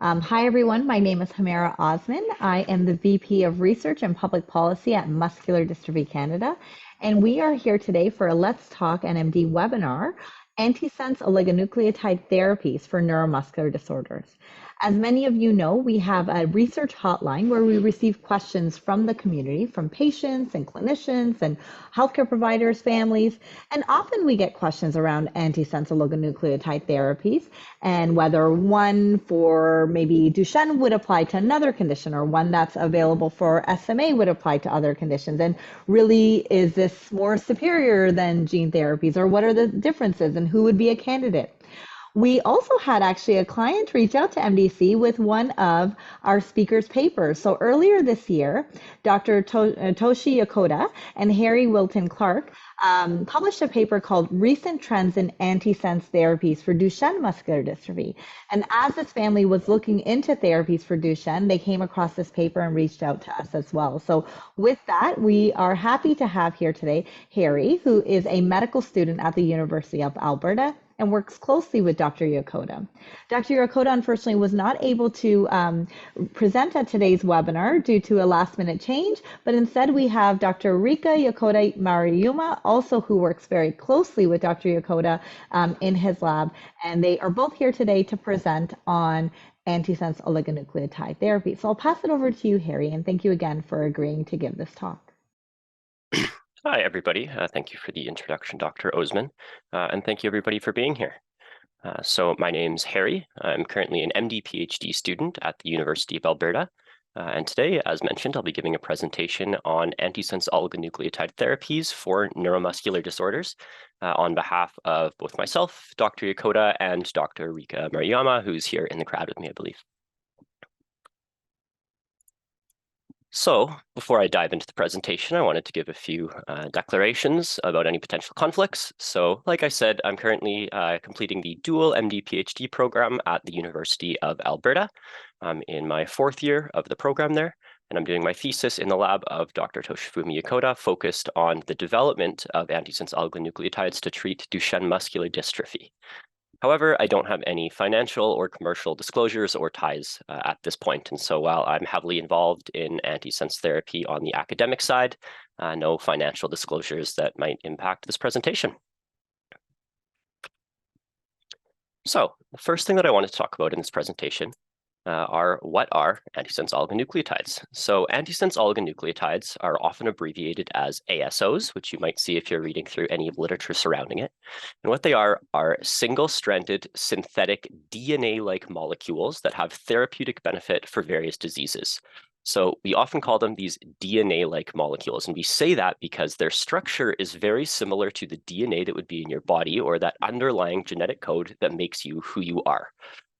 Hi, everyone. My name is Hamera Osman. I am the VP of Research and Public Policy at Muscular Dystrophy Canada, and we are here today for a Let's Talk NMD webinar, Antisense Oligonucleotide Therapies for Neuromuscular Disorders. As many of you know, we have a research hotline where we receive questions from the community, from patients and clinicians and healthcare providers, families, and often we get questions around antisense oligonucleotide therapies and whether one for maybe Duchenne would apply to another condition or one that's available for SMA would apply to other conditions. And really, is this more superior than gene therapies, or what are the differences and who would be a candidate? We also had actually a client reach out to MDC with one of our speakers' papers. So earlier this year, Dr. Toshi Yokota and Harry Wilton Clark published a paper called Recent Trends in Antisense Therapies for Duchenne Muscular Dystrophy. And as this family was looking into therapies for Duchenne, they came across this paper and reached out to us as well. So with that, we are happy to have here today Harry, who is a medical student at the University of Alberta and works closely with Dr. Yokota. Dr. Yokota unfortunately was not able to present at today's webinar due to a last-minute change, but instead we have Dr. Rika Yokota Maruyama, also who works very closely with Dr. Yokota in his lab, and they are both here today to present on antisense oligonucleotide therapy. So I'll pass it over to you, Harry, and thank you again for agreeing to give this talk. Hi, everybody. Thank you for the introduction, Dr. Osman, and thank you, everybody, for being here. So my name's Harry. I'm currently an MD PhD student at the University of Alberta, and today, as mentioned, I'll be giving a presentation on antisense oligonucleotide therapies for neuromuscular disorders on behalf of both myself, Dr. Yokota, and Dr. Rika Maruyama, who's here in the crowd with me, I believe. So before I dive into the presentation, I wanted to give a few declarations about any potential conflicts. So like I said, I'm currently completing the dual MD PhD program at the University of Alberta. I'm in my 4th year of the program there, and I'm doing my thesis in the lab of Dr. Toshifumi Yokota, focused on the development of antisense oligonucleotides to treat Duchenne muscular dystrophy. However, I don't have any financial or commercial disclosures or ties at this point. And so while I'm heavily involved in antisense therapy on the academic side, no financial disclosures that might impact this presentation. So the first thing that I want to talk about in this presentation what are antisense oligonucleotides? So antisense oligonucleotides are often abbreviated as ASOs, which you might see if you're reading through any literature surrounding it. And what they are single-stranded synthetic DNA-like molecules that have therapeutic benefit for various diseases. So we often call them these DNA-like molecules, and we say that because their structure is very similar to the DNA that would be in your body, or that underlying genetic code that makes you who you are.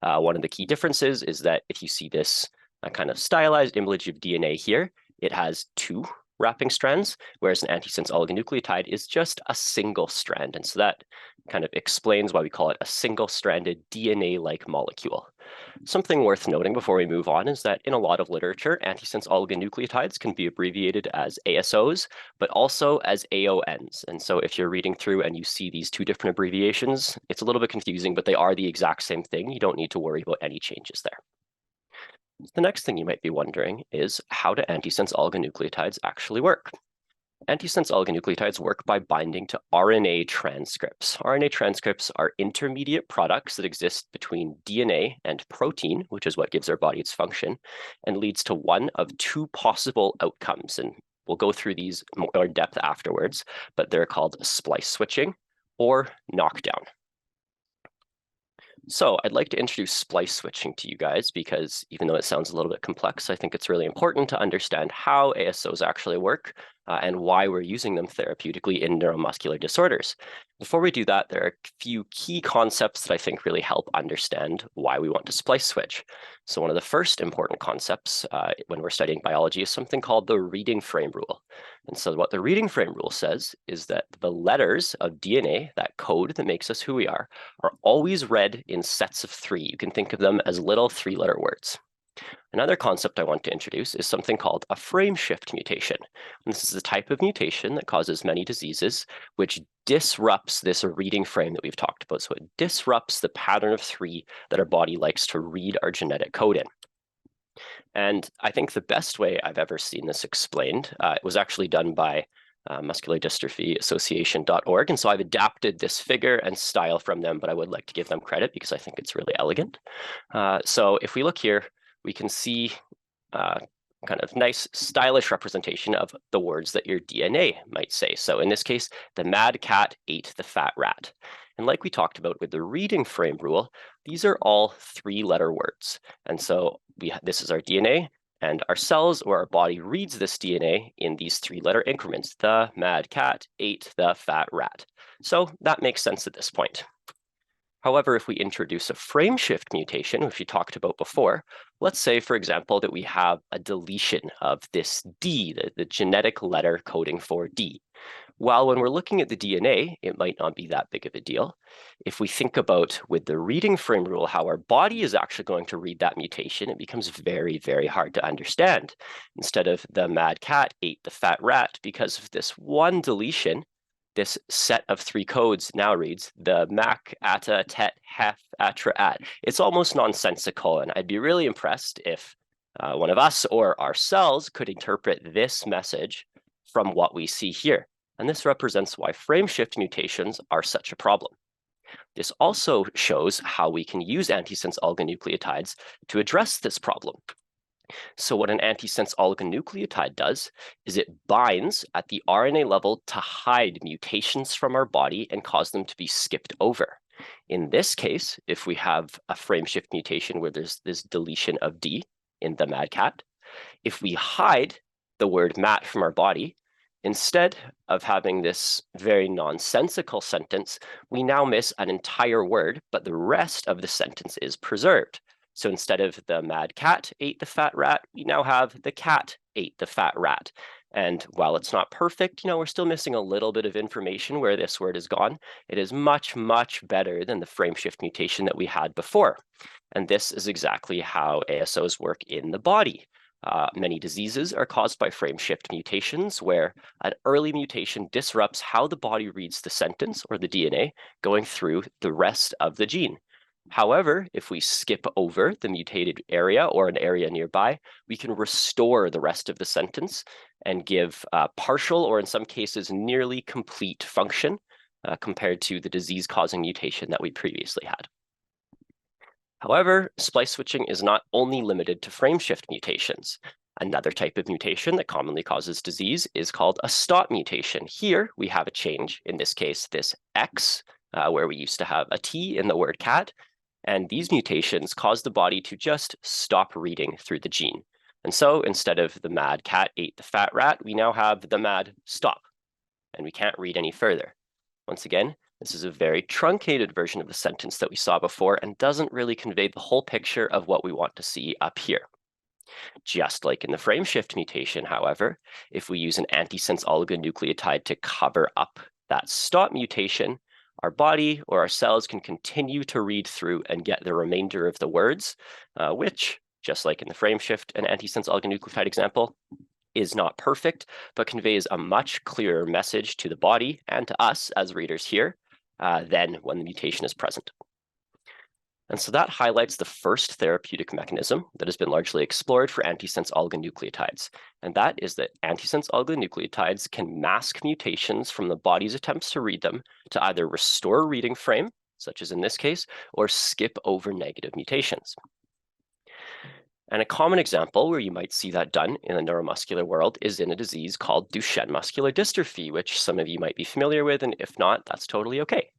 One of the key differences is that if you see this kind of stylized image of DNA here, it has 2 wrapping strands, whereas an antisense oligonucleotide is just a single strand. And so that kind of explains why we call it a single-stranded DNA-like molecule. Something worth noting before we move on is that in a lot of literature, antisense oligonucleotides can be abbreviated as ASOs, but also as AONs. And so if you're reading through and you see these 2 different abbreviations, it's a little bit confusing, but they are the exact same thing. You don't need to worry about any changes there. The next thing you might be wondering is, how do antisense oligonucleotides actually work? Antisense oligonucleotides work by binding to RNA transcripts. RNA transcripts are intermediate products that exist between DNA and protein, which is what gives our body its function, and leads to one of 2 possible outcomes. And we'll go through these more in depth afterwards, but they're called splice switching or knockdown. So I'd like to introduce splice switching to you guys because even though it sounds a little bit complex, I think it's really important to understand how ASOs actually work and why we're using them therapeutically in neuromuscular disorders. Before we do that, there are a few key concepts that I think really help understand why we want to splice switch. So one of the first important concepts when we're studying biology is something called the reading frame rule. And so what the reading frame rule says is that the letters of DNA, that code that makes us who we are always read in sets of 3. You can think of them as little 3-letter words. Another concept I want to introduce is something called a frame shift mutation. And this is a type of mutation that causes many diseases, which disrupts this reading frame that we've talked about. So it disrupts the pattern of 3 that our body likes to read our genetic code in. And I think the best way I've ever seen this explained, it was actually done by Muscular Dystrophy Association.org. And so I've adapted this figure and style from them, but I would like to give them credit because I think it's really elegant. So if we look here, we can see kind of nice stylish representation of the words that your DNA might say. So in this case, the mad cat ate the fat rat. And like we talked about with the reading frame rule, these are all 3-letter words. And so this is our DNA, and our cells or our body reads this DNA in these 3-letter increments. The mad cat ate the fat rat. So that makes sense at this point. However, if we introduce a frame shift mutation, which we talked about before, let's say, for example, that we have a deletion of this D, the genetic letter coding for D. While when we're looking at the DNA, it might not be that big of a deal. If we think about with the reading frame rule, how our body is actually going to read that mutation, it becomes very, very hard to understand. Instead of the mad cat ate the fat rat, because of this one deletion, this set of 3 codes now reads the mac, ata, tet, hef, atra, at. It's almost nonsensical, and I'd be really impressed if one of us or our cells could interpret this message from what we see here. And this represents why frame shift mutations are such a problem. This also shows how we can use antisense oligonucleotides to address this problem. So what an antisense oligonucleotide does is it binds at the RNA level to hide mutations from our body and cause them to be skipped over. In this case, if we have a frame shift mutation where there's this deletion of D in the mad cat, if we hide the word mat from our body, instead of having this very nonsensical sentence, we now miss an entire word, but the rest of the sentence is preserved. So instead of the mad cat ate the fat rat, we now have the cat ate the fat rat. And while it's not perfect, we're still missing a little bit of information where this word is gone. It is much, much better than the frame shift mutation that we had before. And this is exactly how ASOs work in the body. Many diseases are caused by frame shift mutations, where an early mutation disrupts how the body reads the sentence or the DNA going through the rest of the gene. However, if we skip over the mutated area or an area nearby, we can restore the rest of the sentence and give partial or in some cases nearly complete function compared to the disease-causing mutation that we previously had. However, splice switching is not only limited to frame shift mutations. Another type of mutation that commonly causes disease is called a stop mutation. Here we have a change, in this case, this X, where we used to have a T in the word cat. And these mutations cause the body to just stop reading through the gene. And so instead of the mad cat ate the fat rat, we now have the mad stop, and we can't read any further. Once again, this is a very truncated version of the sentence that we saw before and doesn't really convey the whole picture of what we want to see up here. Just like in the frame shift mutation, however, if we use an antisense oligonucleotide to cover up that stop mutation, our body or our cells can continue to read through and get the remainder of the words, which, just like in the frame shift and antisense oligonucleotide example, is not perfect, but conveys a much clearer message to the body and to us as readers here than when the mutation is present. And so that highlights the first therapeutic mechanism that has been largely explored for antisense oligonucleotides. And that is that antisense oligonucleotides can mask mutations from the body's attempts to read them to either restore a reading frame, such as in this case, or skip over negative mutations. And a common example where you might see that done in the neuromuscular world is in a disease called Duchenne muscular dystrophy, which some of you might be familiar with, and if not, that's totally okay.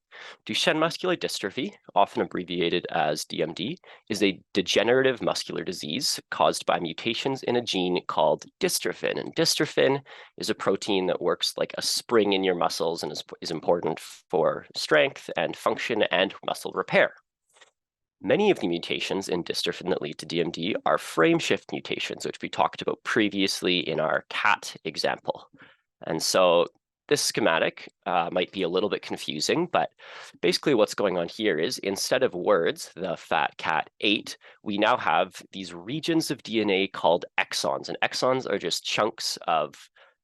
Duchenne muscular dystrophy, often abbreviated as DMD, is a degenerative muscular disease caused by mutations in a gene called dystrophin. And dystrophin is a protein that works like a spring in your muscles and is important for strength and function and muscle repair. Many of the mutations in dystrophin that lead to DMD are frame shift mutations, which we talked about previously in our cat example. And so this schematic might be a little bit confusing, but basically what's going on here is instead of words, the fat cat ate, we now have these regions of DNA called exons. And exons are just chunks of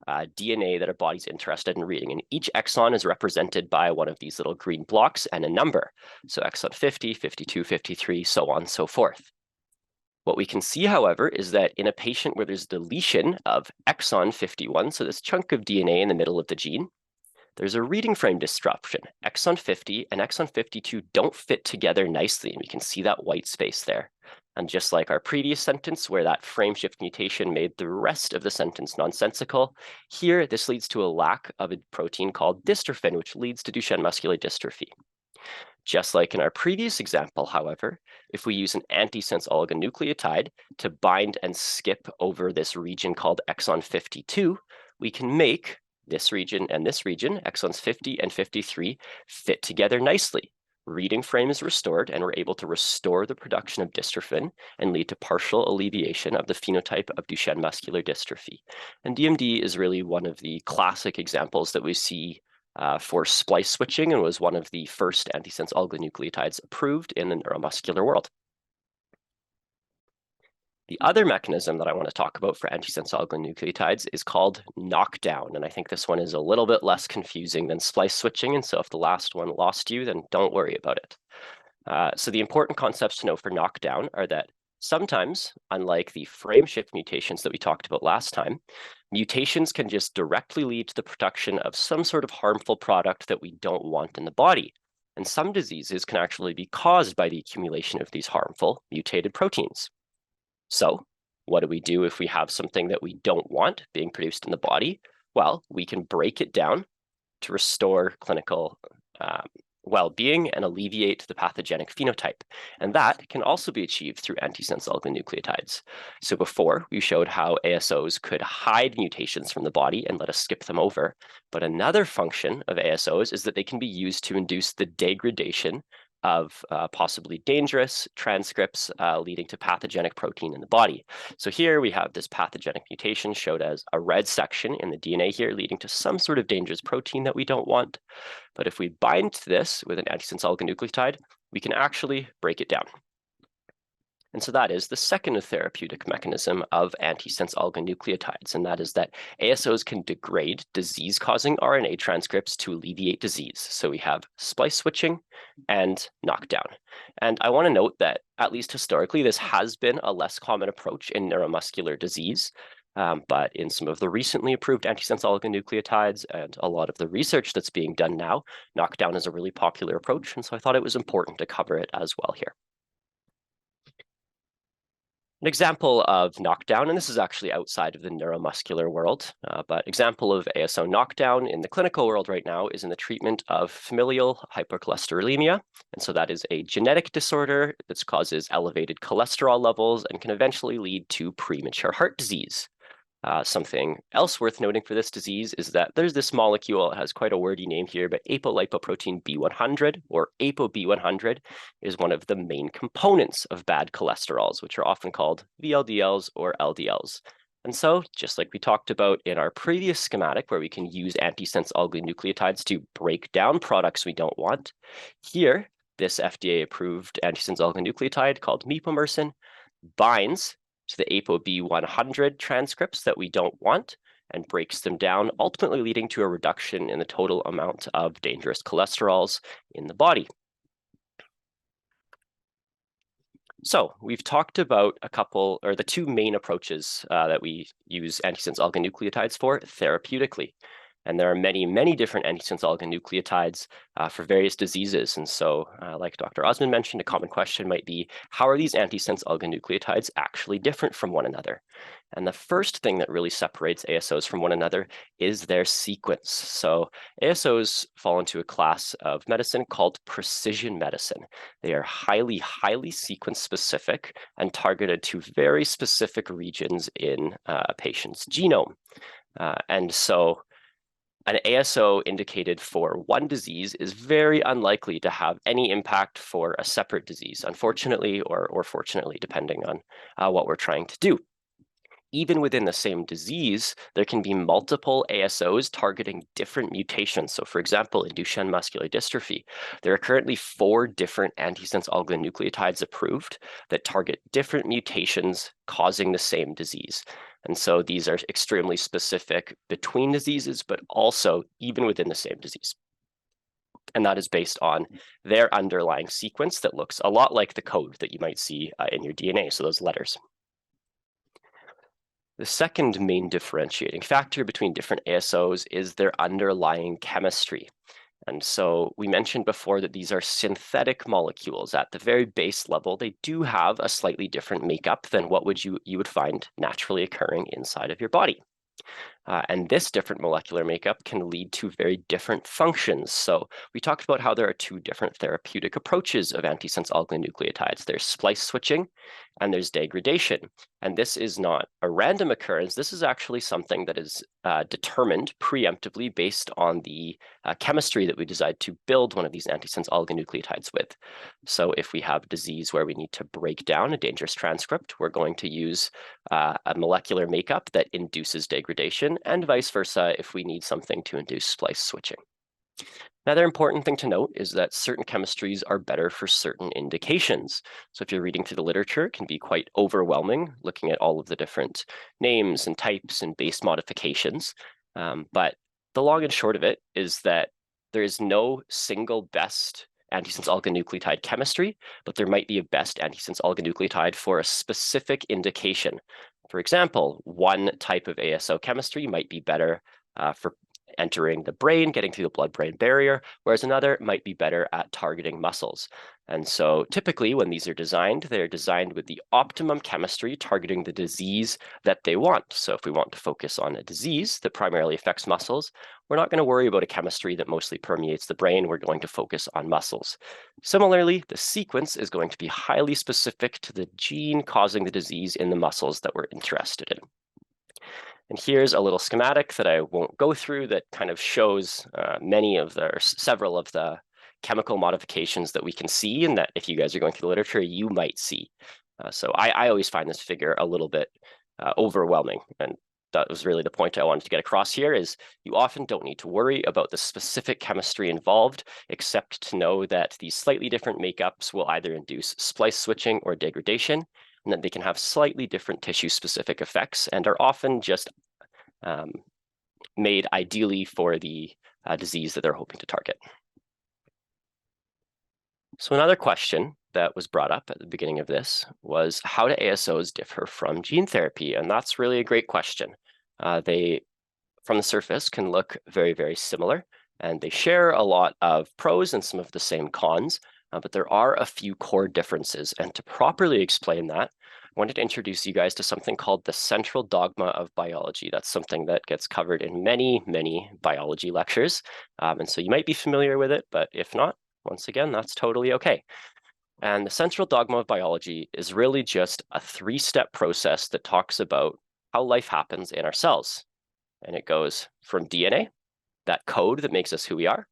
DNA that our body's interested in reading. And each exon is represented by one of these little green blocks and a number. So exon 50, 52, 53, so on and so forth. What we can see, however, is that in a patient where there's deletion of exon 51, so this chunk of DNA in the middle of the gene, there's a reading frame disruption. Exon 50 and exon 52 don't fit together nicely, and we can see that white space there. And just like our previous sentence, where that frame shift mutation made the rest of the sentence nonsensical, here this leads to a lack of a protein called dystrophin, which leads to Duchenne muscular dystrophy. Just like in our previous example, however, if we use an antisense oligonucleotide to bind and skip over this region called exon 52, we can make this region and this region, exons 50 and 53, fit together nicely. Reading frame is restored, and we're able to restore the production of dystrophin and lead to partial alleviation of the phenotype of Duchenne muscular dystrophy. And DMD is really one of the classic examples that we see for splice switching, and was one of the first antisense oligonucleotides approved in the neuromuscular world. The other mechanism that I want to talk about for antisense oligonucleotides is called knockdown, and I think this one is a little bit less confusing than splice switching, and so if the last one lost you, then don't worry about it. So the important concepts to know for knockdown are that sometimes, unlike the frame shift mutations that we talked about last time, mutations can just directly lead to the production of some sort of harmful product that we don't want in the body. And some diseases can actually be caused by the accumulation of these harmful mutated proteins. So what do we do if we have something that we don't want being produced in the body? Well, we can break it down to restore clinical well-being and alleviate the pathogenic phenotype. And that can also be achieved through antisense oligonucleotides. So before, we showed how ASOs could hide mutations from the body and let us skip them over. But another function of ASOs is that they can be used to induce the degradation of possibly dangerous transcripts leading to pathogenic protein in the body. So here we have this pathogenic mutation showed as a red section in the DNA here, leading to some sort of dangerous protein that we don't want. But if we bind to this with an antisense oligonucleotide, we can actually break it down. And so that is the second therapeutic mechanism of antisense oligonucleotides, and that is that ASOs can degrade disease-causing RNA transcripts to alleviate disease. So we have splice switching and knockdown. And I want to note that, at least historically, this has been a less common approach in neuromuscular disease. But in some of the recently approved antisense oligonucleotides and a lot of the research that's being done now, knockdown is a really popular approach, and so I thought it was important to cover it as well here. An example of knockdown, and this is actually outside of the neuromuscular world, but example of ASO knockdown in the clinical world right now is in the treatment of familial hypercholesterolemia. And so that is a genetic disorder that causes elevated cholesterol levels and can eventually lead to premature heart disease. Something else worth noting for this disease is that there's this molecule, it has quite a wordy name here, but apolipoprotein B100, or ApoB100, is one of the main components of bad cholesterols, which are often called VLDLs or LDLs. And so, just like we talked about in our previous schematic, where we can use antisense oligonucleotides to break down products we don't want, here, this FDA-approved antisense oligonucleotide called mipomersen binds to the ApoB100 transcripts that we don't want and breaks them down, ultimately leading to a reduction in the total amount of dangerous cholesterols in the body. So we've talked about the two main approaches that we use antisense oligonucleotides for therapeutically. And there are many, many different antisense oligonucleotides for various diseases. And so, like Dr. Osmond mentioned, a common question might be, how are these antisense oligonucleotides actually different from one another? And the first thing that really separates ASOs from one another is their sequence. So ASOs fall into a class of medicine called precision medicine. They are highly, highly sequence specific and targeted to very specific regions in a patient's genome. And so an ASO indicated for one disease is very unlikely to have any impact for a separate disease, unfortunately or fortunately, depending on what we're trying to do. even within the same disease, there can be multiple ASOs targeting different mutations. So for example, in Duchenne muscular dystrophy, there are currently 4 different antisense oligonucleotides approved that target different mutations causing the same disease. And so these are extremely specific between diseases, but also even within the same disease. And that is based on their underlying sequence that looks a lot like the code that you might see in your DNA, so those letters. The second main differentiating factor between different ASOs is their underlying chemistry. And so we mentioned before that these are synthetic molecules. At the very base level, they do have a slightly different makeup than what you would find naturally occurring inside of your body. And this different molecular makeup can lead to very different functions. So we talked about how there are 2 different therapeutic approaches of antisense oligonucleotides. There's splice switching and there's degradation. And this is not a random occurrence. This is actually something that is determined preemptively based on the chemistry that we decide to build one of these antisense oligonucleotides with. So if we have disease where we need to break down a dangerous transcript, we're going to use a molecular makeup that induces degradation, and vice versa if we need something to induce splice switching. Another important thing to note is that certain chemistries are better for certain indications. So if you're reading through the literature, it can be quite overwhelming looking at all of the different names and types and base modifications. But the long and short of it is that there is no single best antisense oligonucleotide chemistry, but there might be a best antisense oligonucleotide for a specific indication. For example, one type of ASO chemistry might be better for entering the brain, getting through the blood-brain barrier, whereas another might be better at targeting muscles. And so typically when these are designed, they're designed with the optimum chemistry targeting the disease that they want. So if we want to focus on a disease that primarily affects muscles, we're not going to worry about a chemistry that mostly permeates the brain. We're going to focus on muscles. Similarly, the sequence is going to be highly specific to the gene causing the disease in the muscles that we're interested in. And here's a little schematic that I won't go through that kind of shows several of the chemical modifications that we can see, and that if you guys are going through the literature, you might see. So I always find this figure a little bit overwhelming. And that was really the point I wanted to get across here, is you often don't need to worry about the specific chemistry involved, except to know that these slightly different makeups will either induce splice switching or degradation, and that they can have slightly different tissue-specific effects and are often just made ideally for the disease that they're hoping to target. So another question that was brought up at the beginning of this was, how do ASOs differ from gene therapy? And that's really a great question. They, from the surface, can look very, very similar, and they share a lot of pros and some of the same cons, but there are a few core differences. And to properly explain that, I wanted to introduce you guys to something called the central dogma of biology. That's something that gets covered in many, many biology lectures. And so you might be familiar with it, but if not, once again, that's totally okay. And the central dogma of biology is really just a 3-step process that talks about how life happens in our cells. And it goes from DNA, that code that makes us who we are,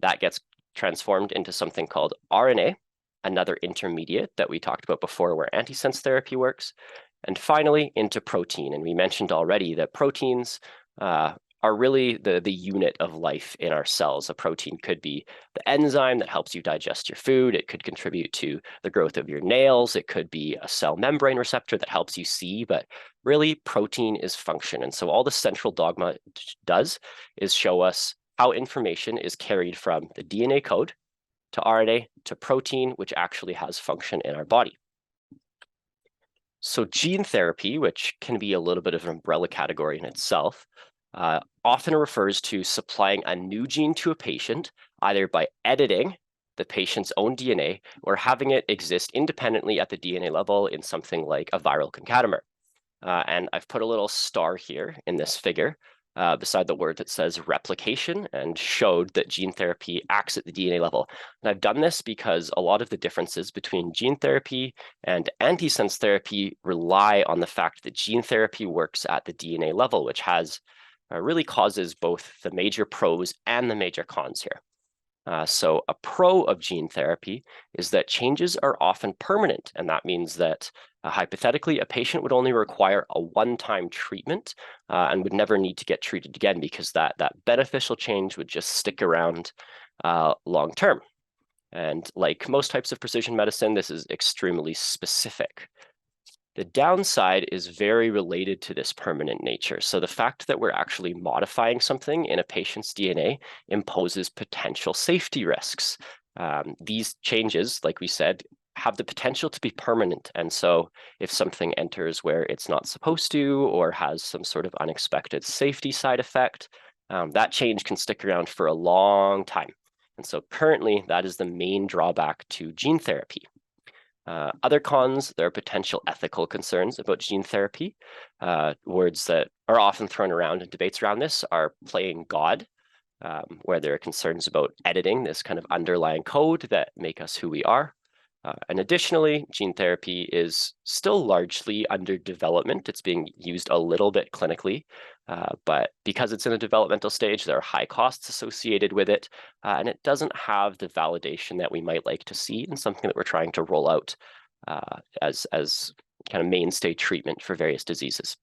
that gets transformed into something called RNA, another intermediate that we talked about before where antisense therapy works, and finally into protein. And we mentioned already that proteins are really the unit of life in our cells. A protein could be the enzyme that helps you digest your food. It could contribute to the growth of your nails. It could be a cell membrane receptor that helps you see, but really protein is function. And so all the central dogma does is show us how information is carried from the DNA code to RNA to protein, which actually has function in our body. So gene therapy, which can be a little bit of an umbrella category in itself, often refers to supplying a new gene to a patient, either by editing the patient's own DNA or having it exist independently at the DNA level in something like a viral concatemer. And I've put a little star here in this figure beside the word that says replication, and showed that gene therapy acts at the DNA level. And I've done this because a lot of the differences between gene therapy and antisense therapy rely on the fact that gene therapy works at the DNA level, which has really causes both the major pros and the major cons here. So a pro of gene therapy is that changes are often permanent, and that means that Hypothetically, a patient would only require a one-time treatment and would never need to get treated again because that beneficial change would just stick around long term. And like most types of precision medicine, this is extremely specific. The downside is very related to this permanent nature. So the fact that we're actually modifying something in a patient's DNA imposes potential safety risks. These changes, like we said, have the potential to be permanent. And so if something enters where it's not supposed to or has some sort of unexpected safety side effect, that change can stick around for a long time. And so currently, that is the main drawback to gene therapy. Other cons, there are potential ethical concerns about gene therapy. Words that are often thrown around in debates around this are playing God, where there are concerns about editing this kind of underlying code that make us who we are. And additionally, gene therapy is still largely under development. It's being used a little bit clinically, but because it's in a developmental stage, there are high costs associated with it, and it doesn't have the validation that we might like to see in something that we're trying to roll out as kind of mainstay treatment for various diseases.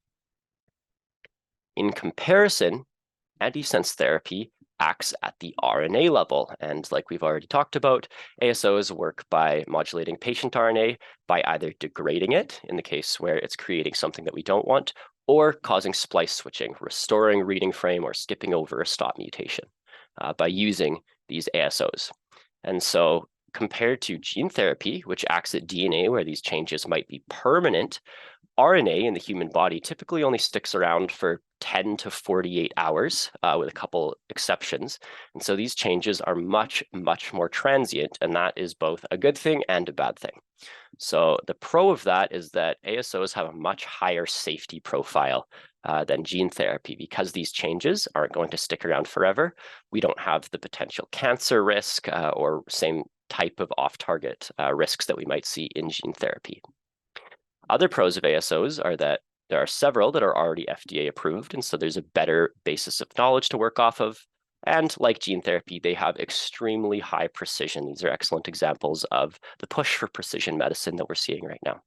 In comparison, antisense therapy acts at the RNA level. And like we've already talked about, ASOs work by modulating patient RNA by either degrading it, in the case where it's creating something that we don't want, or causing splice switching, restoring reading frame or skipping over a stop mutation by using these ASOs. And so compared to gene therapy, which acts at DNA where these changes might be permanent, RNA in the human body typically only sticks around for 10 to 48 hours, with a couple exceptions. And so these changes are much, much more transient, and that is both a good thing and a bad thing. So the pro of that is that ASOs have a much higher safety profile than gene therapy. Because these changes aren't going to stick around forever, we don't have the potential cancer risk or same type of off-target risks that we might see in gene therapy. Other pros of ASOs are that there are several that are already FDA approved, and so there's a better basis of knowledge to work off of. And like gene therapy, they have extremely high precision. These are excellent examples of the push for precision medicine that we're seeing right now.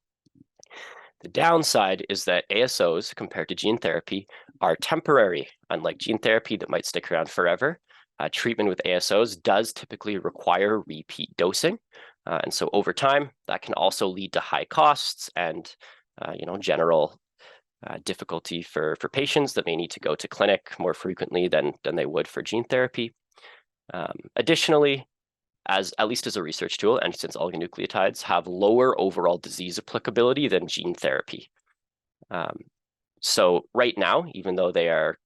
The downside is that ASOs, compared to gene therapy, are temporary. Unlike gene therapy that might stick around forever, treatment with ASOs does typically require repeat dosing. And so over time, that can also lead to high costs and general difficulty for patients that may need to go to clinic more frequently than they would for gene therapy. Additionally, at least as a research tool, antisense oligonucleotides have lower overall disease applicability than gene therapy. So right now, even though they are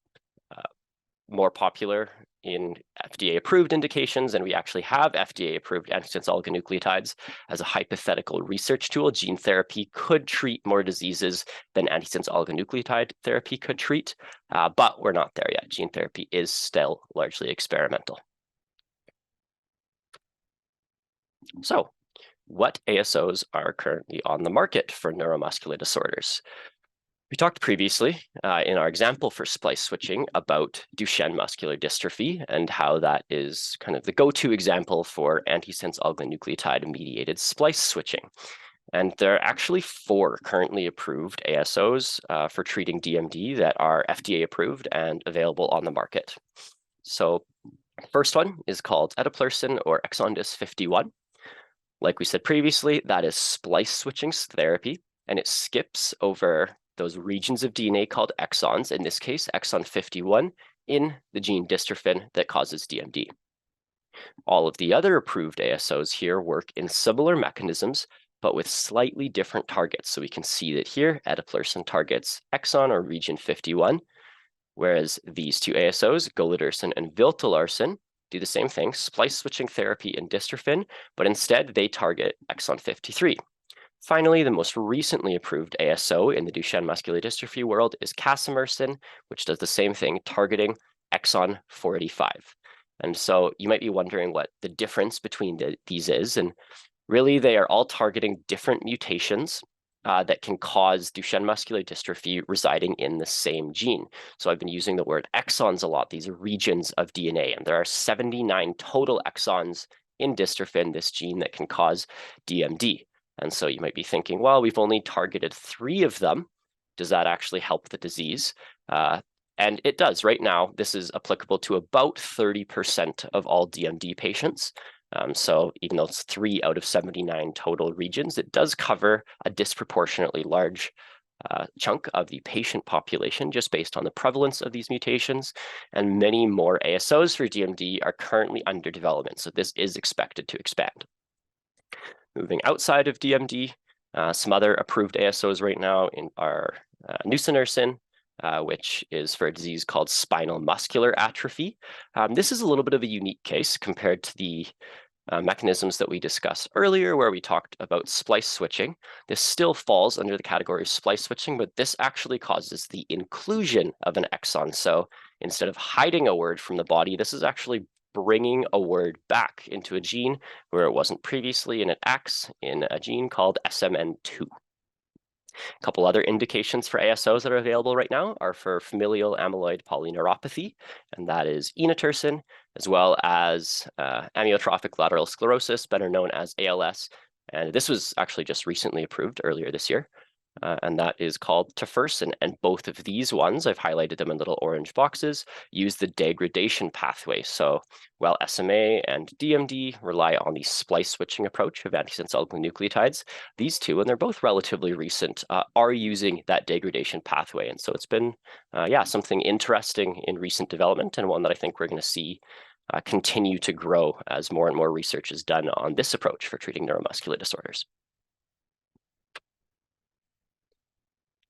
more popular in FDA-approved indications, and we actually have FDA-approved antisense oligonucleotides as a hypothetical research tool, gene therapy could treat more diseases than antisense oligonucleotide therapy could treat, but we're not there yet. Gene therapy is still largely experimental. So, what ASOs are currently on the market for neuromuscular disorders? We talked previously in our example for splice switching about Duchenne muscular dystrophy and how that is kind of the go-to example for antisense oligonucleotide-mediated splice switching. And there are actually 4 currently approved ASOs for treating DMD that are FDA approved and available on the market. So the first one is called eteplirsen or EXONDYS 51. Like we said previously, that is splice switching therapy, and it skips over those regions of DNA called exons, in this case, exon 51, in the gene dystrophin that causes DMD. All of the other approved ASOs here work in similar mechanisms, but with slightly different targets. So we can see that here, eteplirsen targets exon or region 51, whereas these two ASOs, golodirsen and viltolarsen, do the same thing, splice switching therapy in dystrophin, but instead they target exon 53. Finally, the most recently approved ASO in the Duchenne muscular dystrophy world is casimersen, which does the same thing, targeting exon 485. And so you might be wondering what the difference between these is, and really they are all targeting different mutations that can cause Duchenne muscular dystrophy residing in the same gene. So I've been using the word exons a lot. These are regions of DNA, and there are 79 total exons in dystrophin, this gene that can cause DMD. And so you might be thinking, well, we've only targeted 3 of them. Does that actually help the disease? And it does. Right now, this is applicable to about 30% of all DMD patients. So even though it's 3 out of 79 total regions, it does cover a disproportionately large chunk of the patient population just based on the prevalence of these mutations. And many more ASOs for DMD are currently under development. So this is expected to expand. Moving outside of DMD, some other approved ASOs right now are nusinersen, which is for a disease called spinal muscular atrophy. This is a little bit of a unique case compared to the mechanisms that we discussed earlier, where we talked about splice switching. This still falls under the category of splice switching, but this actually causes the inclusion of an exon. So instead of hiding a word from the body, this is actually bringing a word back into a gene where it wasn't previously, and it acts in a gene called SMN2. A couple other indications for ASOs that are available right now are for familial amyloid polyneuropathy, and that is inotersen, as well as amyotrophic lateral sclerosis, better known as ALS. And this was actually just recently approved earlier this year. And that is called tofersen. And both of these ones, I've highlighted them in little orange boxes, use the degradation pathway. So while SMA and DMD rely on the splice switching approach of antisense oligonucleotides, these two, and they're both relatively recent, are using that degradation pathway. And so it's been, something interesting in recent development, and one that I think we're going to see continue to grow as more and more research is done on this approach for treating neuromuscular disorders.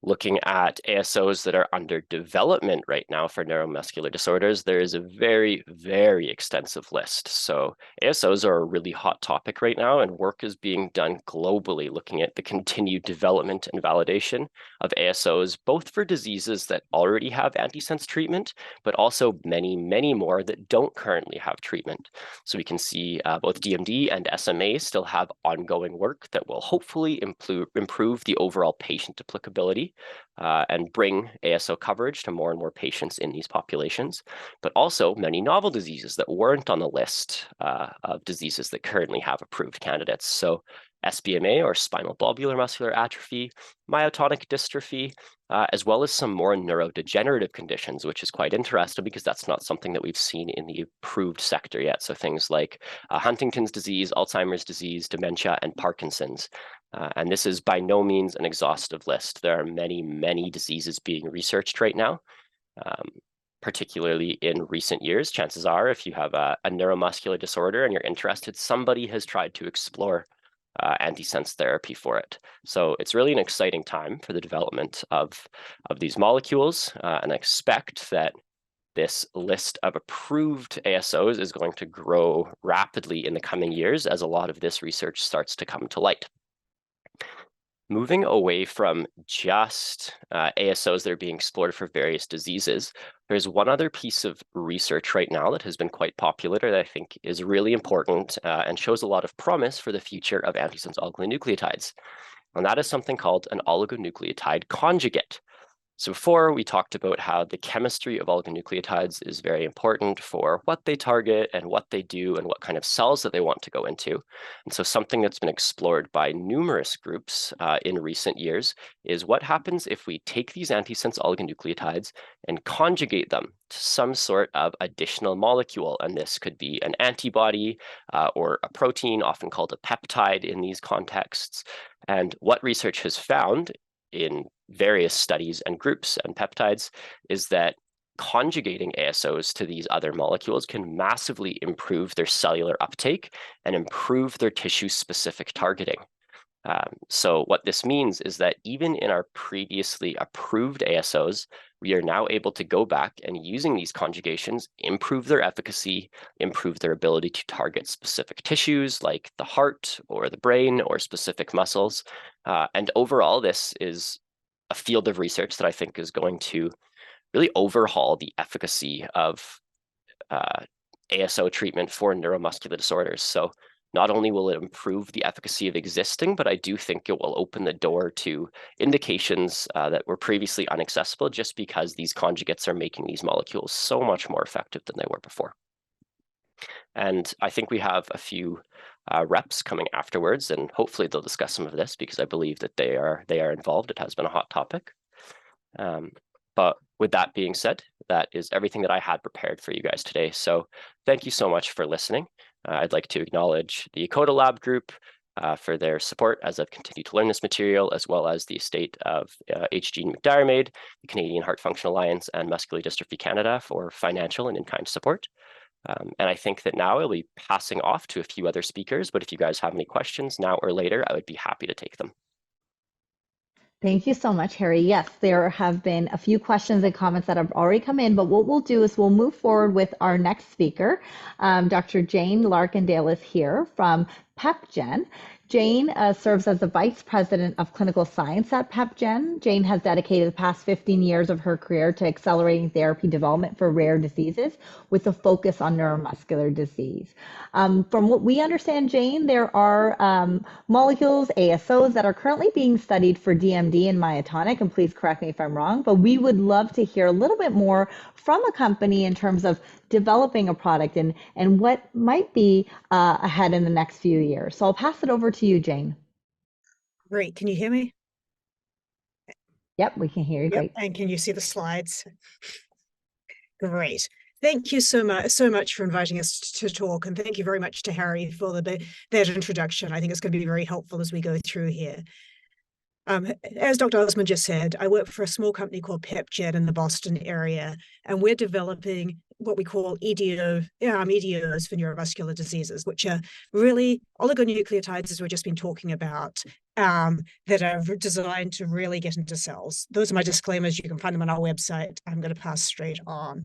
Looking at ASOs that are under development right now for neuromuscular disorders, there is a very, very extensive list. So ASOs are a really hot topic right now, and work is being done globally looking at the continued development and validation of ASOs, both for diseases that already have antisense treatment, but also many, many more that don't currently have treatment. So we can see both DMD and SMA still have ongoing work that will hopefully improve the overall patient applicability and bring ASO coverage to more and more patients in these populations, but also many novel diseases that weren't on the list of diseases that currently have approved candidates. So SBMA, or spinal bulbar muscular atrophy, myotonic dystrophy, as well as some more neurodegenerative conditions, which is quite interesting because that's not something that we've seen in the approved sector yet. So things like Huntington's disease, Alzheimer's disease, dementia, and Parkinson's. And this is by no means an exhaustive list. There are many, many diseases being researched right now, particularly in recent years. Chances are, if you have a neuromuscular disorder and you're interested, somebody has tried to explore antisense therapy for it. So it's really an exciting time for the development of these molecules, and I expect that this list of approved ASOs is going to grow rapidly in the coming years as a lot of this research starts to come to light. Moving away from just ASOs that are being explored for various diseases, there's one other piece of research right now that has been quite popular that I think is really important and shows a lot of promise for the future of antisense oligonucleotides. And that is something called an oligonucleotide conjugate. So before, we talked about how the chemistry of oligonucleotides is very important for what they target and what they do and what kind of cells that they want to go into. And so something that's been explored by numerous groups in recent years is what happens if we take these antisense oligonucleotides and conjugate them to some sort of additional molecule. And this could be an antibody or a protein, often called a peptide in these contexts. And what research has found in various studies and groups and peptides is that conjugating ASOs to these other molecules can massively improve their cellular uptake and improve their tissue-specific targeting. So what this means is that even in our previously approved ASOs, we are now able to go back and, using these conjugations, improve their efficacy, improve their ability to target specific tissues like the heart or the brain or specific muscles. And overall, this is a field of research that I think is going to really overhaul the efficacy of ASO treatment for neuromuscular disorders. So not only will it improve the efficacy of existing, but I do think it will open the door to indications that were previously inaccessible just because these conjugates are making these molecules so much more effective than they were before. And I think we have a few reps coming afterwards, and hopefully they'll discuss some of this because I believe that they are involved. It has been a hot topic. But with that being said, that is everything that I had prepared for you guys today. So thank you so much for listening. I'd like to acknowledge the Coda Lab group for their support as I've continued to learn this material, as well as the estate of H. Jean McDiarmid, the Canadian Heart Function Alliance, and Muscular Dystrophy Canada for financial and in-kind support. And I think that now I'll be passing off to a few other speakers, but if you guys have any questions now or later, I would be happy to take them. Thank you so much, Harry. Yes, there have been a few questions and comments that have already come in, but what we'll do is we'll move forward with our next speaker. Dr. Jane Larkindale is here from PepGen. Jane serves as the Vice President of Clinical Science at PepGen. Jane has dedicated the past 15 years of her career to accelerating therapy development for rare diseases with a focus on neuromuscular disease. From what we understand, Jane, there are molecules, ASOs, that are currently being studied for DMD and myotonic, and please correct me if I'm wrong, but we would love to hear a little bit more from a company in terms of developing a product and what might be ahead in the next few years. So I'll pass it over to you, Jane. Great. Can you hear me? Yep, we can hear you. Yep. Great. And can you see the slides? Great. Thank you so much for inviting us to talk, and thank you very much to Harry for that introduction. I think it's going to be very helpful as we go through here. As Dr. Osmond just said, I work for a small company called PepGen in the Boston area, and we're developing what we call EDOs for neuromuscular diseases, which are really oligonucleotides, as we've just been talking about, that are designed to really get into cells. Those are my disclaimers. You can find them on our website. I'm going to pass straight on.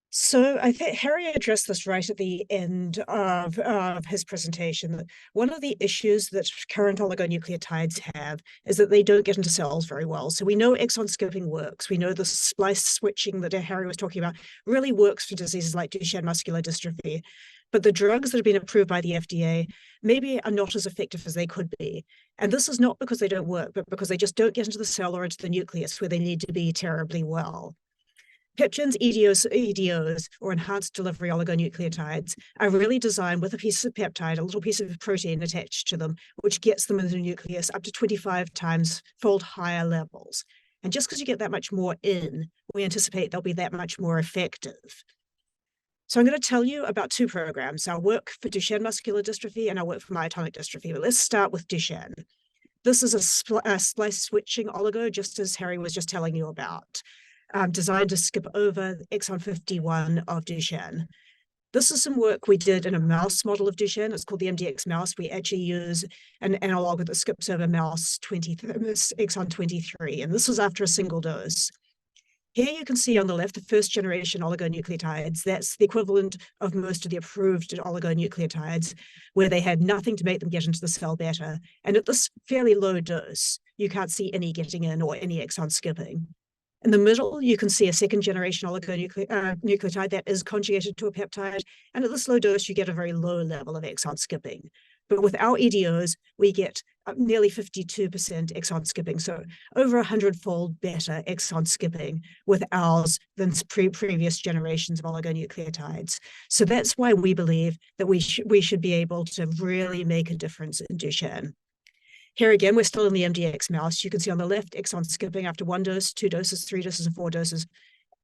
So I think Harry addressed this right at the end of his presentation, that one of the issues that current oligonucleotides have is that they don't get into cells very well. So we know exon skipping works. We know the splice switching that Harry was talking about really works for diseases like Duchenne muscular dystrophy. But the drugs that have been approved by the FDA maybe are not as effective as they could be. And this is not because they don't work, but because they just don't get into the cell or into the nucleus where they need to be terribly well. PepGen's EDOs, or enhanced delivery oligonucleotides, are really designed with a piece of peptide, a little piece of protein attached to them, which gets them into the nucleus up to 25 times fold higher levels. And just because you get that much more in, we anticipate they'll be that much more effective. So I'm going to tell you about two programs. I work for Duchenne muscular dystrophy and I work for myotonic dystrophy. But let's start with Duchenne. This is a splice switching oligo, just as Harry was just telling you about. Designed to skip over exon 51 of Duchenne. This is some work we did in a mouse model of Duchenne. It's called the MDX mouse. We actually use an analog that skips over mouse exon 23, and this was after a single dose. Here you can see on the left the first generation oligonucleotides. That's the equivalent of most of the approved oligonucleotides, where they had nothing to make them get into the cell better. And at this fairly low dose, you can't see any getting in or any exon skipping. In the middle, you can see a second generation oligonucleotide that is conjugated to a peptide. And at this low dose, you get a very low level of exon skipping. But with our EDOs, we get nearly 52% exon skipping. So over 100-fold better exon skipping with ours than previous generations of oligonucleotides. So that's why we believe that we should be able to really make a difference in Duchenne. Here again, we're still in the MDX mouse. You can see on the left, exon skipping after 1 dose, 2 doses, 3 doses, and 4 doses.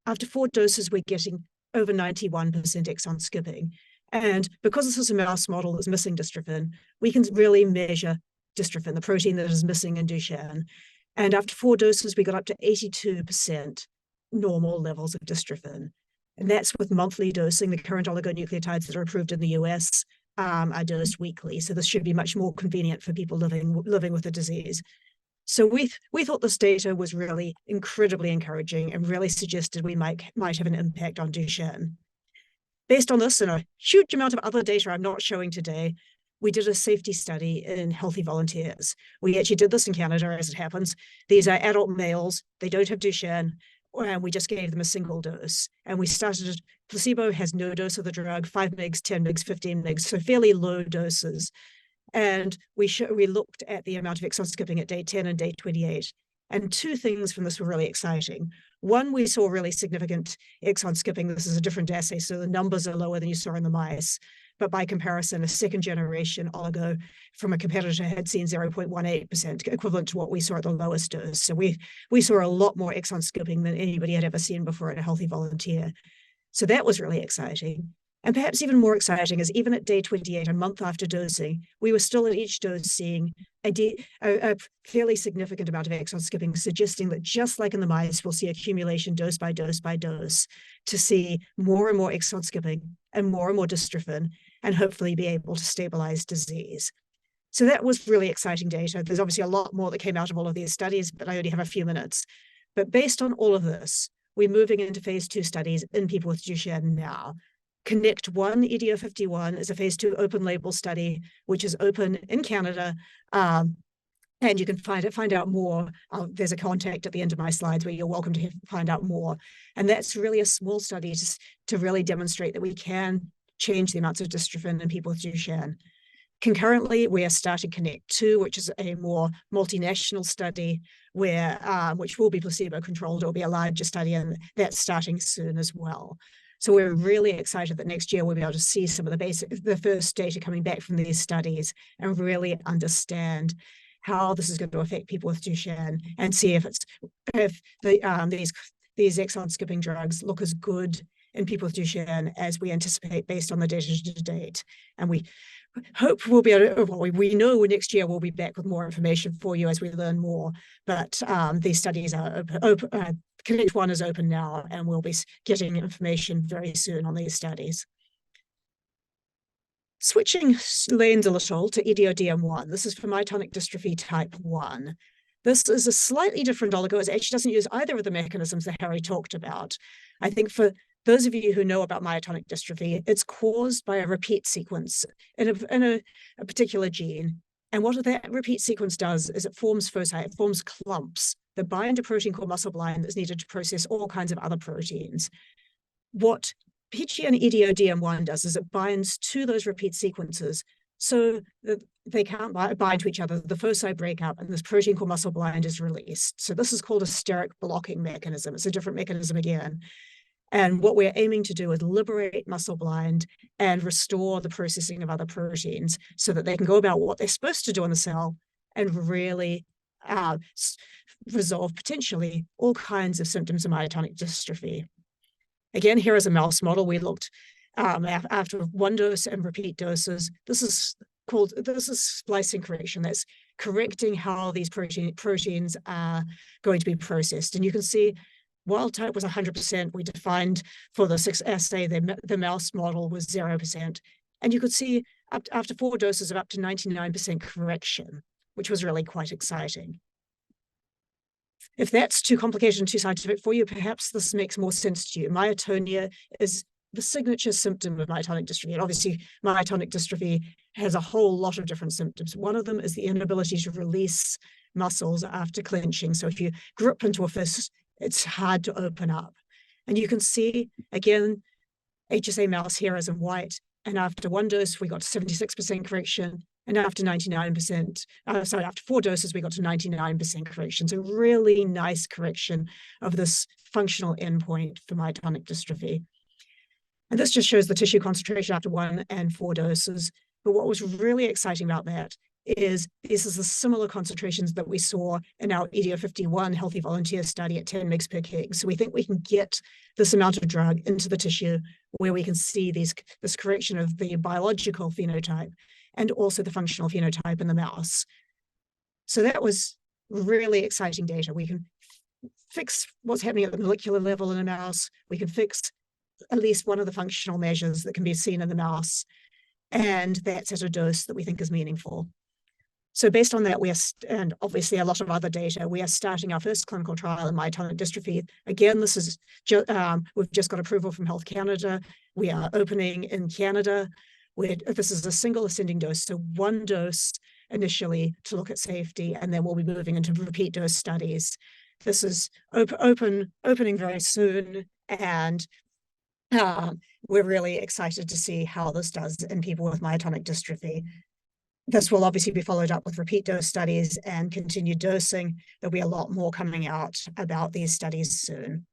After 4 doses, we're getting over 91% exon skipping. And because this is a mouse model that's missing dystrophin, we can really measure dystrophin, the protein that is missing in Duchenne. And after 4 doses, we got up to 82% normal levels of dystrophin. And that's with monthly dosing. The current oligonucleotides that are approved in the US are dosed weekly. So this should be much more convenient for people living with the disease. So we thought this data was really incredibly encouraging and really suggested we might have an impact on Duchenne. Based on this and a huge amount of other data I'm not showing today, we did a safety study in healthy volunteers. We actually did this in Canada, as it happens. These are adult males. They don't have Duchenne. And we just gave them a single dose. And we started, placebo has no dose of the drug, 5 mg, 10 mg, 15 mg, so fairly low doses. And we looked at the amount of exon skipping at day 10 and day 28. And 2 things from this were really exciting. One, we saw really significant exon skipping. This is a different assay, so the numbers are lower than you saw in the mice. but by comparison, a second generation oligo from a competitor had seen 0.18%, equivalent to what we saw at the lowest dose. So we saw a lot more exon skipping than anybody had ever seen before in a healthy volunteer. So that was really exciting. And perhaps even more exciting is even at day 28, a month after dosing, we were still at each dose seeing a fairly significant amount of exon skipping, suggesting that just like in the mice, we'll see accumulation dose by dose by dose to see more and more exon skipping and more dystrophin, and hopefully be able to stabilize disease. So that was really exciting data. There's obviously a lot more that came out of all of these studies, but I only have a few minutes. But based on all of this, we're moving into phase 2 studies in people with Duchenne now. Connect 1 EDO51 is a phase 2 open label study, which is open in Canada. And you can find out more. There's a contact at the end of my slides where you're welcome to find out more. And that's really a small study to really demonstrate that we can change the amounts of dystrophin in people with Duchenne. Concurrently, we are starting Connect 2, which is a more multinational study where which will be placebo-controlled. It will be a larger study, and that's starting soon as well. So we're really excited that next year we'll be able to see some of the first data coming back from these studies and really understand how this is going to affect people with Duchenne, and see if these exon skipping drugs look as good in people with Duchenne as we anticipate based on the data to date. And we hope we'll be able to, well, we know next year we'll be back with more information for you as we learn more. But these studies are open. Connect 1 is open now, and we'll be getting information very soon on these studies. Switching lanes a little to EDO-DM1. This is for myotonic dystrophy type 1. This is a slightly different oligo. It actually doesn't use either of the mechanisms that Harry talked about. I think for those of you who know about myotonic dystrophy, it's caused by a repeat sequence in a particular gene. And what that repeat sequence does is it forms foci, it forms clumps that bind a protein called muscleblind that's needed to process all kinds of other proteins. What PG and EDO-DM1 does is it binds to those repeat sequences so that they can't bind to each other. The foci break up, and this protein called muscleblind is released. So this is called a steric blocking mechanism. It's a different mechanism again. And what we're aiming to do is liberate muscleblind and restore the processing of other proteins so that they can go about what they're supposed to do in the cell and really resolve potentially all kinds of symptoms of myotonic dystrophy. Again, here is a mouse model. We looked after 1 dose and repeat doses. This is splicing correction. That's correcting how these proteins are going to be processed. And you can see wild type was 100%. We defined for the 6 assay, the mouse model was 0%. And you could see after 4 doses of up to 99% correction, which was really quite exciting. If that's too complicated and too scientific for you, perhaps this makes more sense to you. Myotonia is the signature symptom of myotonic dystrophy. And obviously, myotonic dystrophy has a whole lot of different symptoms. One of them is the inability to release muscles after clenching. So if you grip into a fist, it's hard to open up. And you can see, again, HSA mouse here is in white. And after 1 dose, we got to 76% correction. And after 99%, after 4 doses, we got to 99% correction. So really nice correction of this functional endpoint for myotonic dystrophy. And this just shows the tissue concentration after 1 and 4 doses. But what was really exciting about that is this is the similar concentrations that we saw in our EDO51 healthy volunteer study at 10 mg per kg. So we think we can get this amount of drug into the tissue where we can see this correction of the biological phenotype and also the functional phenotype in the mouse. So that was really exciting data. We can fix what's happening at the molecular level in a mouse. We can fix at least one of the functional measures that can be seen in the mouse. And that's at a dose that we think is meaningful. So based on that, and obviously a lot of other data, we are starting our first clinical trial in myotonic dystrophy. Again, this is we've just got approval from Health Canada. We are opening in Canada. This is a single ascending dose, so 1 dose initially to look at safety, and then we'll be moving into repeat dose studies. This is opening very soon, and we're really excited to see how this does in people with myotonic dystrophy. This will obviously be followed up with repeat dose studies and continued dosing. There'll be a lot more coming out about these studies soon.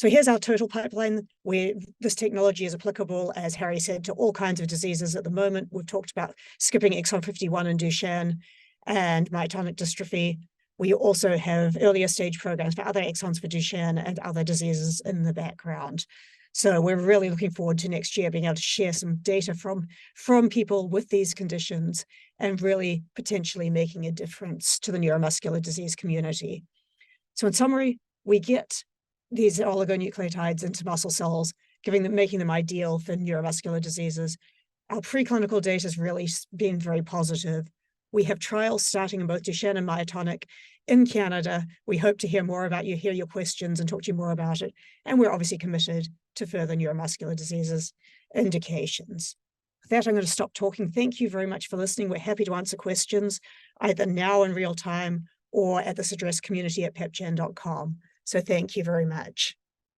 So here's our total pipeline, where this technology is applicable, as Harry said, to all kinds of diseases at the moment. We've talked about skipping exon 51 in Duchenne and myotonic dystrophy. We also have earlier stage programs for other exons for Duchenne and other diseases in the background. So we're really looking forward to next year being able to share some data from people with these conditions and really potentially making a difference to the neuromuscular disease community. So in summary, we get these oligonucleotides into muscle cells, making them ideal for neuromuscular diseases. Our preclinical data has really been very positive. We have trials starting in both Duchenne and myotonic in Canada. We hope to hear more about you, hear your questions, and talk to you more about it. And we're obviously committed to further neuromuscular diseases indications. With that, I'm going to stop talking. Thank you very much for listening. We're happy to answer questions either now in real time or at this address, community@pepgen.com. So thank you very much.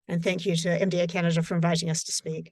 And thank you to MDA Canada for inviting us to speak.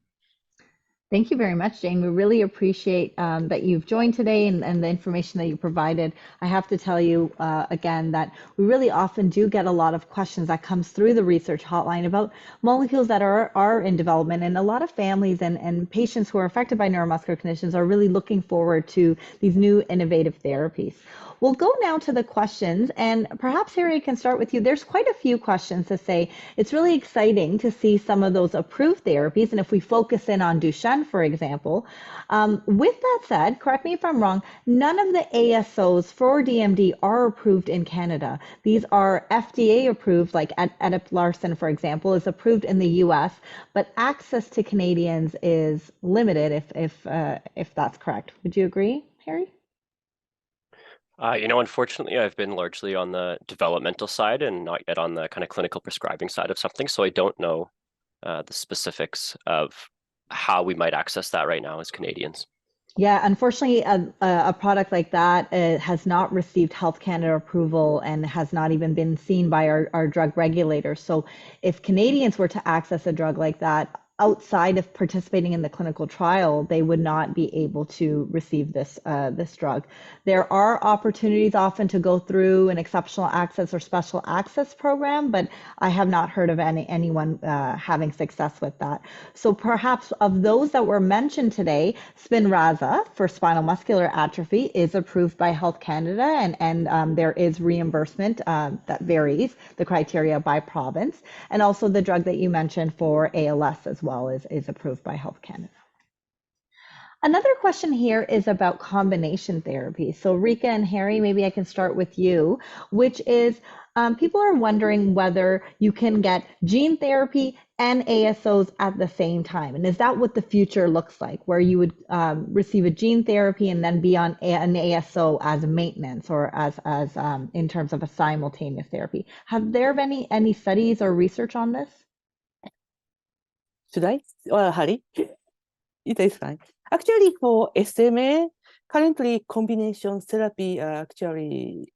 Thank you very much, Jane. We really appreciate that you've joined today and the information that you provided. I have to tell you again that we really often do get a lot of questions that comes through the research hotline about molecules that are in development, and a lot of families and patients who are affected by neuromuscular conditions are really looking forward to these new innovative therapies. We'll go now to the questions, and perhaps Harry can start with you. There's quite a few questions to say. It's really exciting to see some of those approved therapies, and if we focus in on Duchenne, for example. With that said, correct me if I'm wrong, none of the ASOs for DMD are approved in Canada. These are FDA approved, like Eteplirsen, for example, is approved in the US, but access to Canadians is limited if that's correct. Would you agree, Harry? Unfortunately, I've been largely on the developmental side and not yet on the kind of clinical prescribing side of something. So I don't know the specifics of how we might access that right now as Canadians. Yeah, unfortunately, a product like that has not received Health Canada approval and has not even been seen by our drug regulators. So if Canadians were to access a drug like that, outside of participating in the clinical trial, they would not be able to receive this drug. There are opportunities often to go through an exceptional access or special access program, but I have not heard of anyone having success with that. So perhaps of those that were mentioned today, Spinraza for spinal muscular atrophy is approved by Health Canada, and there is reimbursement that varies the criteria by province, and also the drug that you mentioned for ALS as well is approved by Health Canada. Another question here is about combination therapy. So Rika and Harry, maybe I can start with you, which is people are wondering whether you can get gene therapy and ASOs at the same time. And is that what the future looks like, where you would receive a gene therapy and then be on an ASO as a maintenance or as in terms of a simultaneous therapy? Have there been any studies or research on this? Should I? Well, Harry? It is fine. Actually, for SMA, currently combination therapy actually,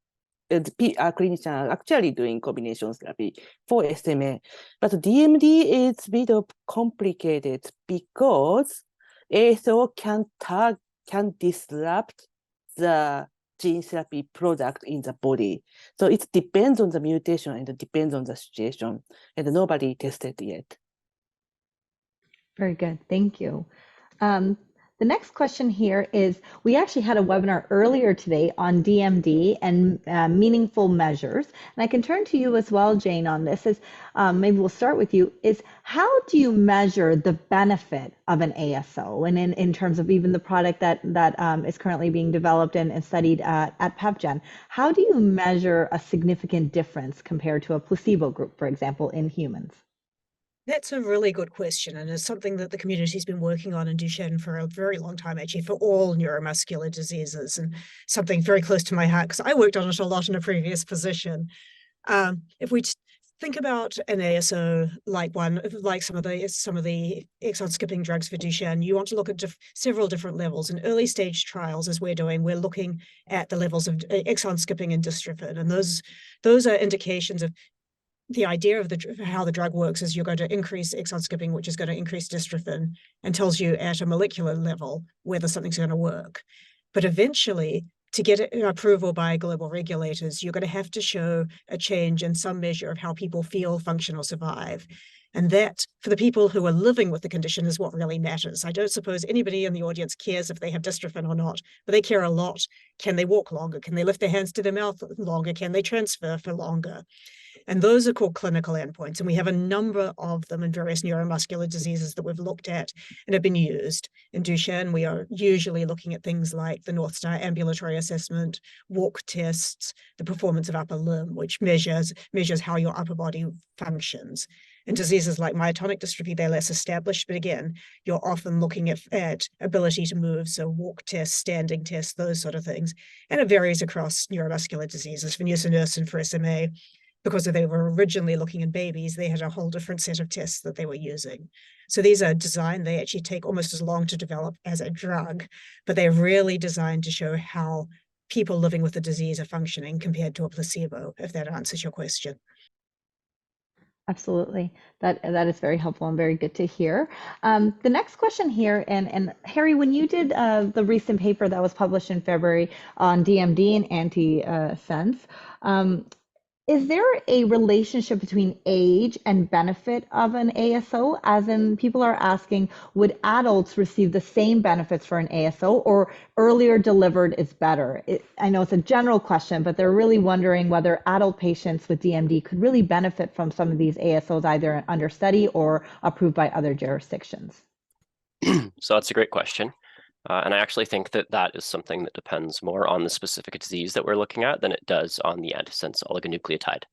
clinicians are actually doing combination therapy for SMA. But DMD is a bit of complicated because ASO can disrupt the gene therapy product in the body. So it depends on the mutation and it depends on the situation, and nobody tested yet. Very good, thank you. The next question here is, we actually had a webinar earlier today on DMD and meaningful measures. And I can turn to you as well, Jane, on this. Maybe we'll start with you, is how do you measure the benefit of an ASO? And in terms of even the product that is currently being developed and studied at PepGen, how do you measure a significant difference compared to a placebo group, for example, in humans? That's a really good question, and it's something that the community's been working on in Duchenne for a very long time, actually, for all neuromuscular diseases, and something very close to my heart because I worked on it a lot in a previous position. If we think about an ASO like some of the exon skipping drugs for Duchenne, you want to look at several different levels. In early stage trials, as we're doing, we're looking at the levels of exon skipping and dystrophin, and those are indications of the idea of how the drug works. Is you're going to increase exon skipping, which is going to increase dystrophin, and tells you at a molecular level whether something's going to work. But eventually, to get approval by global regulators, you're going to have to show a change in some measure of how people feel, function, or survive. And that, for the people who are living with the condition, is what really matters. I don't suppose anybody in the audience cares if they have dystrophin or not, but they care a lot. Can they walk longer? Can they lift their hands to their mouth longer? Can they transfer for longer? And those are called clinical endpoints. And we have a number of them in various neuromuscular diseases that we've looked at and have been used. In Duchenne, we are usually looking at things like the North Star Ambulatory Assessment, walk tests, the performance of upper limb, which measures how your upper body functions. In diseases like myotonic dystrophy, they're less established, but again, you're often looking at ability to move, so walk tests, standing tests, those sort of things. And it varies across neuromuscular diseases. For nusinersen, for SMA, because they were originally looking in babies, they had a whole different set of tests that they were using. So these are designed, they actually take almost as long to develop as a drug, but they're really designed to show how people living with the disease are functioning compared to a placebo, if that answers your question. Absolutely. That is very helpful and very good to hear. The next question here, and Harry, when you did the recent paper that was published in February on DMD and antisense, is there a relationship between age and benefit of an ASO? As in, people are asking, would adults receive the same benefits for an ASO, or earlier delivered is better? I know it's a general question, but they're really wondering whether adult patients with DMD could really benefit from some of these ASOs, either under study or approved by other jurisdictions. So that's a great question. And I actually think that that is something that depends more on the specific disease that we're looking at than it does on the antisense oligonucleotide.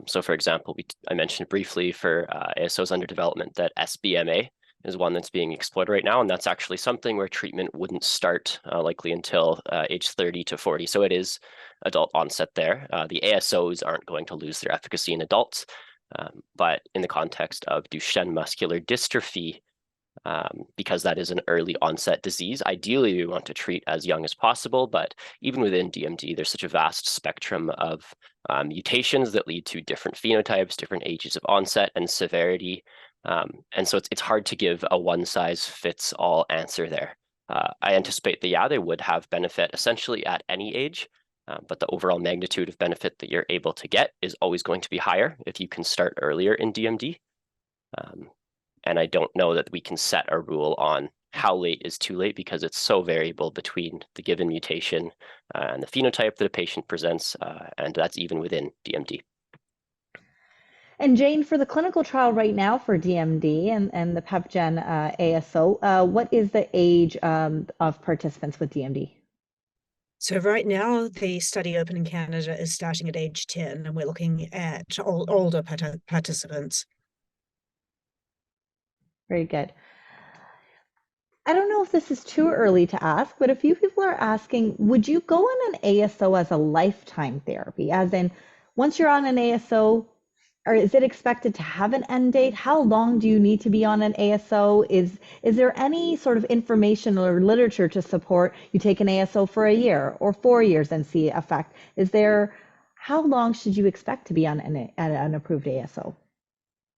So for example, I mentioned briefly for ASOs under development that SBMA is one that's being explored right now. And that's actually something where treatment wouldn't start likely until age 30 to 40. So it is adult onset there. The ASOs aren't going to lose their efficacy in adults. But in the context of Duchenne muscular dystrophy, because that is an early onset disease. Ideally, we want to treat as young as possible, but even within DMD, there's such a vast spectrum of mutations that lead to different phenotypes, different ages of onset and severity. And so it's hard to give a one-size-fits-all answer there. I anticipate that, yeah, they would have benefit essentially at any age, but the overall magnitude of benefit that you're able to get is always going to be higher if you can start earlier in DMD. And I don't know that we can set a rule on how late is too late, because it's so variable between the given mutation and the phenotype that a patient presents, and that's even within DMD. And Jane, for the clinical trial right now for DMD and the PepGen ASO, what is the age of participants with DMD? So right now, the study open in Canada is starting at age 10, and we're looking at older participants. Very good. I don't know if this is too early to ask, but a few people are asking, would you go on an ASO as a lifetime therapy? As in, once you're on an ASO, or is it expected to have an end date? How long do you need to be on an ASO? Is there any sort of information or literature to support you take an ASO for a year or 4 years and see effect? How long should you expect to be on an approved ASO?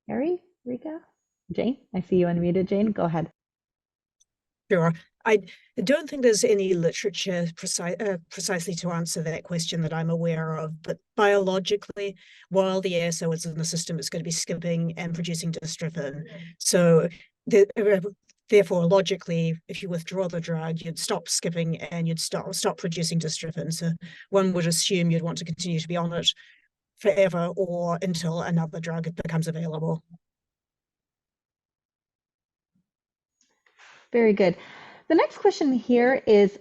Harry, Rika? Jane, I see you unmuted. Jane, go ahead. Sure. I don't think there's any literature precisely to answer that question that I'm aware of, but biologically, while the ASO is in the system, it's going to be skipping and producing dystrophin. So therefore, logically, if you withdraw the drug, you'd stop skipping and you'd stop producing dystrophin. So one would assume you'd want to continue to be on it forever or until another drug becomes available. Very good. The next question here is,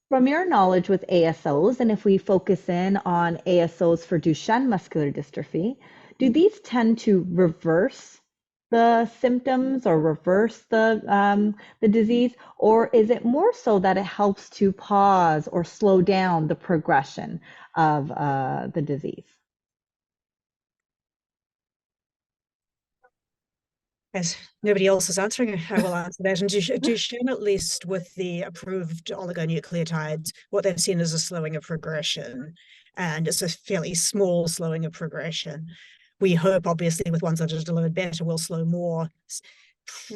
from your knowledge with ASOs, and if we focus in on ASOs for Duchenne muscular dystrophy, do these tend to reverse the symptoms or reverse the disease, or is it more so that it helps to pause or slow down the progression of the disease? As nobody else is answering, I will answer that. And Duchenne, at least with the approved oligonucleotides, what they've seen is a slowing of progression, and it's a fairly small slowing of progression. We hope, obviously, with ones that are delivered better, will slow more.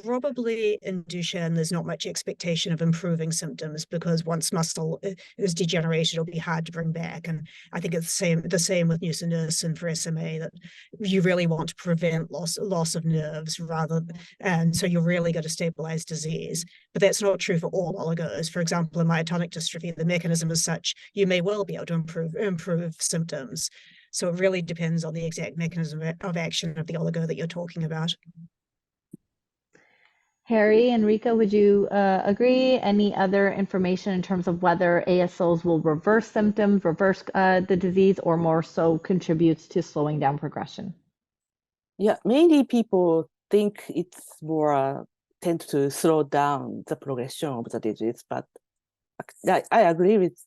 Probably in Duchenne, there's not much expectation of improving symptoms because once muscle is degenerated, it'll be hard to bring back. And I think it's the same with nusinersen for SMA, that you really want to prevent loss of nerves and so you're really going to stabilize disease. But that's not true for all oligos. For example, in myotonic dystrophy, the mechanism is such you may well be able to improve symptoms. So it really depends on the exact mechanism of action of the oligo that you're talking about. Harry and Rika, would you agree? Any other information in terms of whether ASOs will reverse symptoms, reverse the disease, or more so contributes to slowing down progression? Yeah, mainly people think it's more tend to slow down the progression of the disease, but I agree with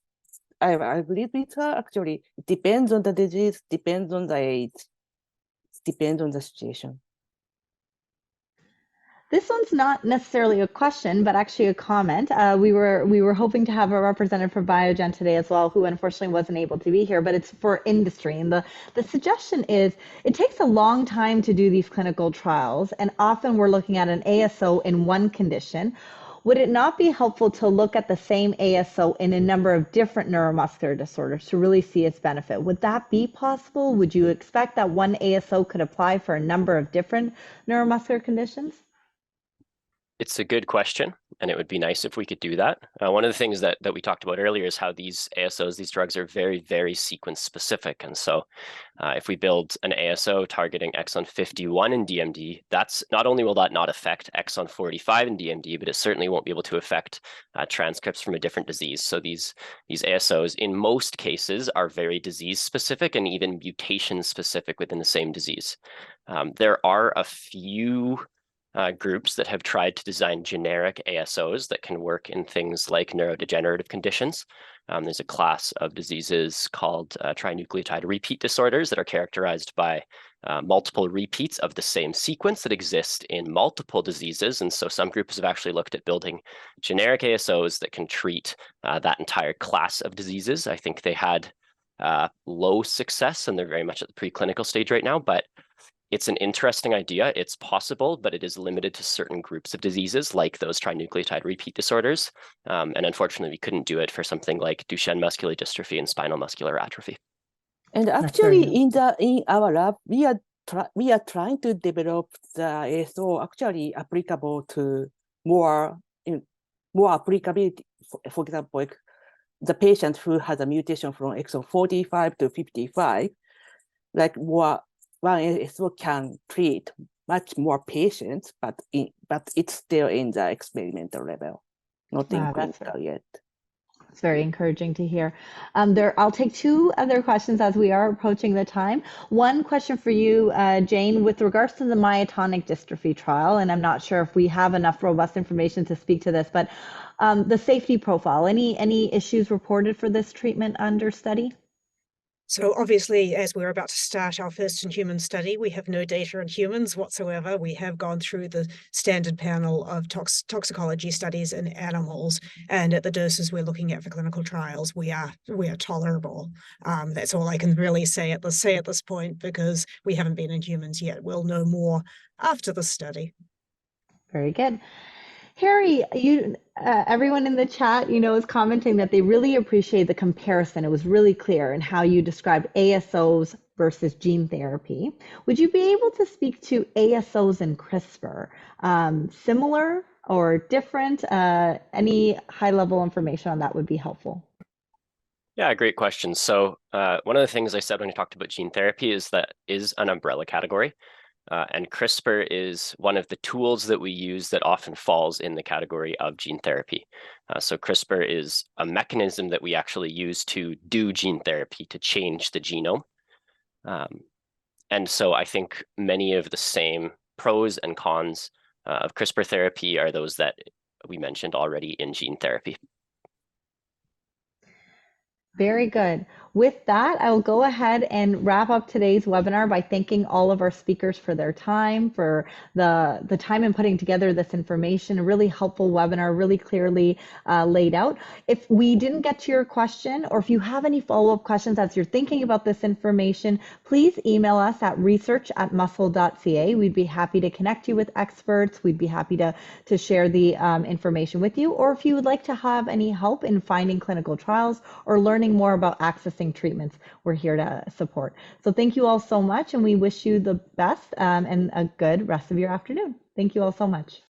her. Actually, it depends on the disease, depends on the age, depends on the situation. This one's not necessarily a question, but actually a comment. We were hoping to have a representative from Biogen today as well, who unfortunately wasn't able to be here, but it's for industry. And the suggestion is it takes a long time to do these clinical trials, and often we're looking at an ASO in one condition. Would it not be helpful to look at the same ASO in a number of different neuromuscular disorders to really see its benefit? Would that be possible? Would you expect that one ASO could apply for a number of different neuromuscular conditions? It's a good question, and it would be nice if we could do that. One of the things that we talked about earlier is how these ASOs, these drugs, are very, very sequence specific. And so if we build an ASO targeting exon 51 in DMD, that's not only will that not affect exon 45 in DMD, but it certainly won't be able to affect transcripts from a different disease. So these ASOs, in most cases, are very disease specific and even mutation specific within the same disease. There are a few groups that have tried to design generic ASOs that can work in things like neurodegenerative conditions. There's a class of diseases called trinucleotide repeat disorders that are characterized by multiple repeats of the same sequence that exist in multiple diseases. And so some groups have actually looked at building generic ASOs that can treat that entire class of diseases. I think they had low success, and they're very much at the preclinical stage right now, but it's an interesting idea. It's possible, but it is limited to certain groups of diseases like those trinucleotide repeat disorders. And unfortunately, we couldn't do it for something like Duchenne muscular dystrophy and spinal muscular atrophy. And actually, in our lab, we are trying to develop the ASO actually applicable to more applicability. For example, the patient who has a mutation from exon 45 to 55, like one ASO can treat much more patients, but it's still in the experimental level, not in clinical yet. It's very encouraging to hear. I'll take two other questions as we are approaching the time. One question for you, Jane, with regards to the myotonic dystrophy trial, and I'm not sure if we have enough robust information to speak to this, but the safety profile, any issues reported for this treatment under study? So obviously, as we're about to start our first in human study, we have no data in humans whatsoever. We have gone through the standard panel of toxicology studies in animals, and at the doses we're looking at for clinical trials, we are tolerable. That's all I can really say at this point, because we haven't been in humans yet. We'll know more after the study. Very good. Harry, everyone in the chat, is commenting that they really appreciate the comparison. It was really clear in how you described ASOs versus gene therapy. Would you be able to speak to ASOs and CRISPR? Similar or different? Any high-level information on that would be helpful. Yeah, great question. So one of the things I said when I talked about gene therapy is that is an umbrella category. And CRISPR is one of the tools that we use that often falls in the category of gene therapy. So CRISPR is a mechanism that we actually use to do gene therapy, to change the genome. And so I think many of the same pros and cons of CRISPR therapy are those that we mentioned already in gene therapy. Very good. With that, I will go ahead and wrap up today's webinar by thanking all of our speakers for their time, for the time in putting together this information, a really helpful webinar, really clearly laid out. If we didn't get to your question, or if you have any follow-up questions as you're thinking about this information, please email us at research@muscle.ca. We'd be happy to connect you with experts. We'd be happy to share the information with you. Or if you would like to have any help in finding clinical trials or learning more about accessing treatments, we're here to support. So thank you all so much, and we wish you the best and a good rest of your afternoon. Thank you all so much.